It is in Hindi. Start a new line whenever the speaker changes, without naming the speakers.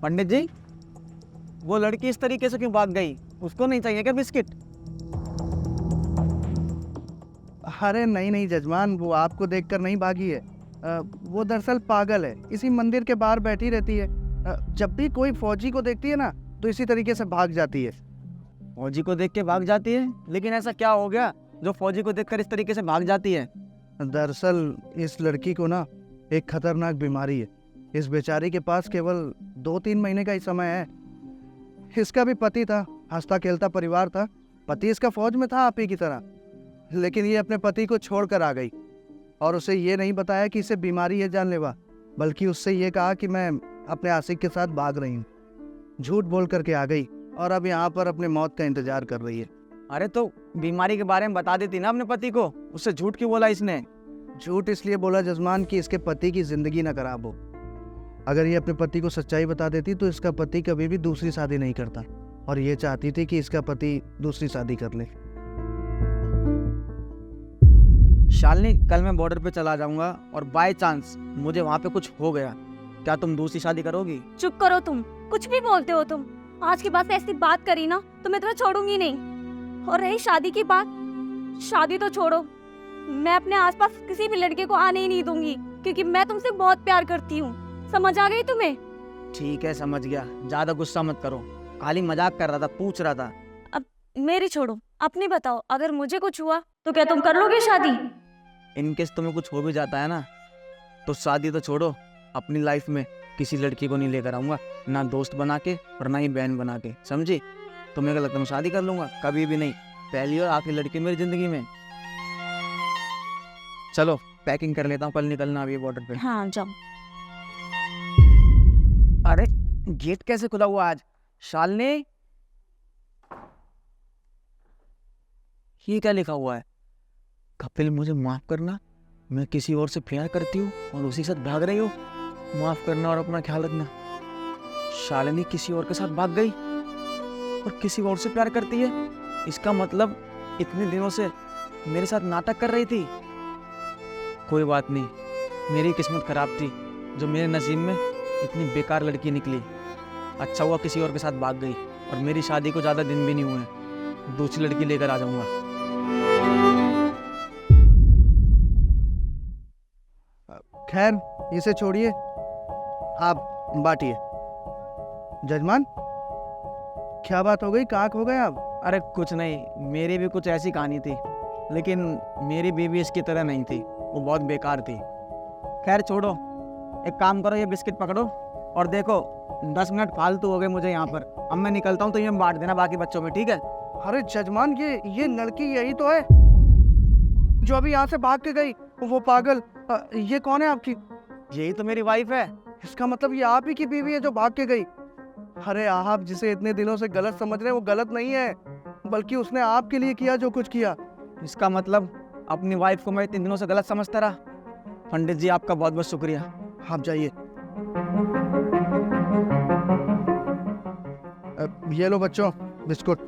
पंडित जी, वो लड़की इस तरीके से क्यों भाग गई? उसको नहीं चाहिए क्या बिस्किट?
अरे नहीं नहीं जजमान, वो आपको देखकर नहीं भागी है। वो दरअसल पागल है, इसी मंदिर के बाहर बैठी रहती है। जब भी कोई फौजी को देखती है ना तो इसी तरीके से भाग जाती है।
फौजी को देख के भाग जाती है? लेकिन ऐसा क्या हो गया जो फौजी को देखकर इस तरीके से भाग जाती है?
दरअसल इस लड़की को ना एक खतरनाक बीमारी है। इस बेचारी के पास केवल 2-3 महीने का ही समय है। इसका भी पति था, हंसता खेलता परिवार था। पति इसका फौज में था आप ही की तरह, लेकिन ये अपने पति को छोड़कर आ गई और उसे ये नहीं बताया कि इसे बीमारी है जानलेवा, बल्कि उससे ये कहा कि मैं अपने आशिक के साथ भाग रही हूँ। झूठ बोल करके आ गई और अब यहाँ पर अपने मौत का इंतजार कर रही है।
अरे तो बीमारी के बारे में बता देती ना अपने पति को, उससे झूठ क्यों बोला इसने?
झूठ इसलिए बोला जजमान कि इसके पति की जिंदगी ना खराब हो। अगर ये अपने पति को सच्चाई बता देती तो इसका पति कभी भी दूसरी शादी नहीं करता, और ये चाहती थी कि इसका पति दूसरी शादी कर ले।
शालिनी, कल मैं बॉर्डर पे चला जाऊंगा और बाय चांस मुझे वहाँ पे कुछ हो गया, क्या तुम दूसरी शादी करोगी?
चुप करो तुम, कुछ भी बोलते हो तुम। आज के बाद से ऐसी बात करी ना तो मैं तुम्हें छोड़ूंगी नहीं। और रही शादी की बात, शादी तो छोड़ो, मैं अपने आसपास किसी भी लड़के को आने ही नहीं दूंगी, क्योंकि मैं तुमसे बहुत प्यार करती हूँ। समझ आ गई तुम्हें?
ठीक है, समझ गया, ज्यादा गुस्सा मत करो, खाली मजाक कर रहा था, पूछ रहा था।
अब मेरी छोड़ो, अपनी बताओ, अगर मुझे कुछ हुआ तो क्या तुम कर लोगे शादी?
इनकेस तुम्हें कुछ हो भी जाता है ना तो शादी तो छोड़ो, अपनी लाइफ में किसी लड़की को नहीं लेकर आऊंगा, ना दोस्त बना के और ना ही बहन बना के, समझी? तुम्हें क्या लगता है मैं शादी कर लूंगा? कभी भी नहीं, पहली और आखिरी लड़की मेरी जिंदगी में। चलो पैकिंग कर लेता हूँ, कल निकलना अभी बॉर्डर पे।
हाँ जाओ।
अरे गेट कैसे खुला हुआ आज? शालिनी, ये क्या लिखा हुआ है? कपिल मुझे माफ करना, मैं किसी और से प्यार करती हूँ और उसी के साथ भाग रही हूँ, माफ करना और अपना ख्याल रखना। शालिनी किसी और के साथ भाग गई और किसी और से प्यार करती है, इसका मतलब इतने दिनों से मेरे साथ नाटक कर रही थी। कोई बात नहीं, मेरी किस्मत खराब थी जो मेरे नसीब में इतनी बेकार लड़की निकली। अच्छा हुआ किसी और के साथ भाग गई, और मेरी शादी को ज़्यादा दिन भी नहीं हुए, दूसरी लड़की लेकर आ जाऊंगा।
खैर इसे छोड़िए, आप बांटिए। जजमान, क्या बात हो गई, कहाँ खो गए आप?
अरे कुछ नहीं, मेरी भी कुछ ऐसी कहानी थी, लेकिन मेरी बीवी इसकी तरह नहीं थी, वो बहुत बेकार थी। खैर छोड़ो, एक काम करो, ये बिस्किट पकड़ो और देखो 10 मिनट फालतू हो गए मुझे यहाँ पर। अब मैं निकलता हूँ तो ये बांट देना बाकी बच्चों में, ठीक है?
अरे जजमान, ये लड़की यही तो है जो अभी यहाँ से भाग के गई, वो पागल। ये कौन है आपकी?
यही तो मेरी वाइफ है।
इसका मतलब ये आप ही की बीवी है जो भाग के गई? अरे आप जिसे इतने दिनों से गलत समझ रहे हैं वो गलत नहीं है, बल्कि उसने आपके लिए किया जो कुछ किया।
इसका मतलब अपनी वाइफ को मैं इतने दिनों से गलत समझता रहा। पंडित जी आपका बहुत बहुत शुक्रिया।
आप जाइए। ये लो बच्चों बिस्कुट।